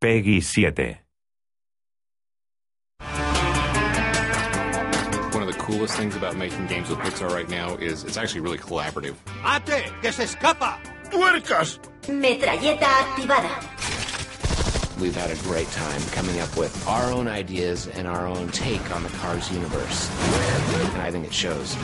Peggy 7. One of the coolest things about making games with Pixar right now is it's actually really collaborative. ¡Ate! ¡Que se escapa! ¡Puercas! Metralleta activada. We've had a great time coming up with our own ideas and our own take on the Cars universe. And I think it shows.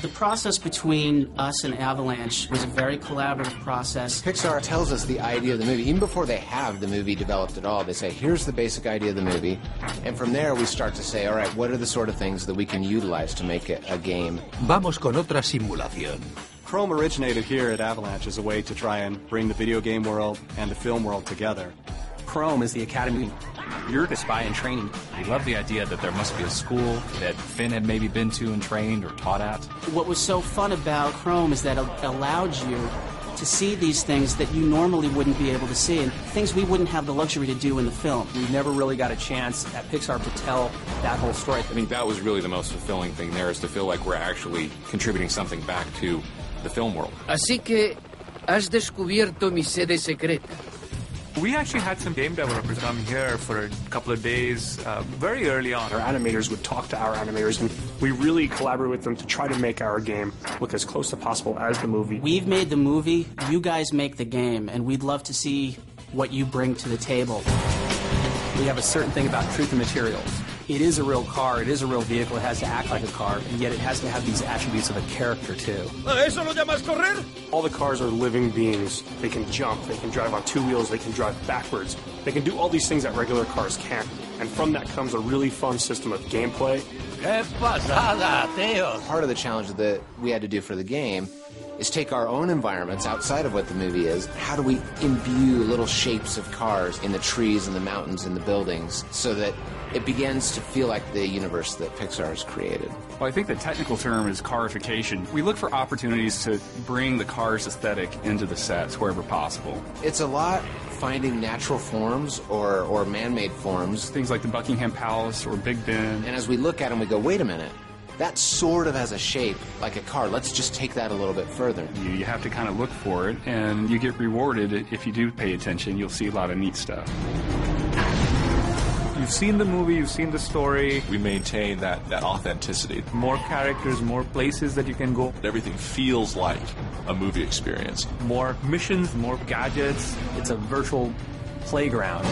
The process between us and Avalanche was a very collaborative process. Pixar tells us the idea of the movie. Even before they have the movie developed at all, they say, here's the basic idea of the movie. And from there, we start to say, all right, what are the sort of things that we can utilize to make it a game? Vamos con otra simulación. Chrome originated here at Avalanche as a way to try and bring the video game world and the film world together. Chrome is the academy. You're the spy in training. We love the idea that there must be a school that Finn had maybe been to and trained or taught at. What was so fun about Chrome is that it allowed you to see these things that you normally wouldn't be able to see, and things we wouldn't have the luxury to do in the film. We never really got a chance at Pixar to tell that whole story. I think that was really the most fulfilling thing there, is to feel like we're actually contributing something back to the film world. Así que has descubierto mi sede secreta. We actually had some game developers come here for a couple of days very early on. Our animators would talk to our animators, and we really collaborated with them to try to make our game look as close as possible as the movie. We've made the movie, you guys make the game, and we'd love to see what you bring to the table. We have a certain thing about truth and materials. It is a real car, it is a real vehicle, it has to act like a car, and yet it has to have these attributes of a character too. ¿Eso lo llamas correr? All the cars are living beings. They can jump, they can drive on two wheels, they can drive backwards. They can do all these things that regular cars can't. And from that comes a really fun system of gameplay. ¡Qué pasada, tío! Part of the challenge that we had to do for the game is take our own environments outside of what the movie is. How do we imbue little shapes of cars in the trees and the mountains and the buildings so that it begins to feel like the universe that Pixar has created? Well, I think the technical term is carification. We look for opportunities to bring the Cars aesthetic into the sets wherever possible. It's a lot finding natural forms or man-made forms. Things like the Buckingham Palace or Big Ben. And as we look at them, we go, wait a minute. That sort of has a shape like a car. Let's just take that a little bit further. You have to kind of look for it, and you get rewarded if you do pay attention. You'll see a lot of neat stuff. You've seen the movie, you've seen the story. We maintain that authenticity. More characters, more places that you can go. Everything feels like a movie experience. More missions, more gadgets. It's a virtual playground.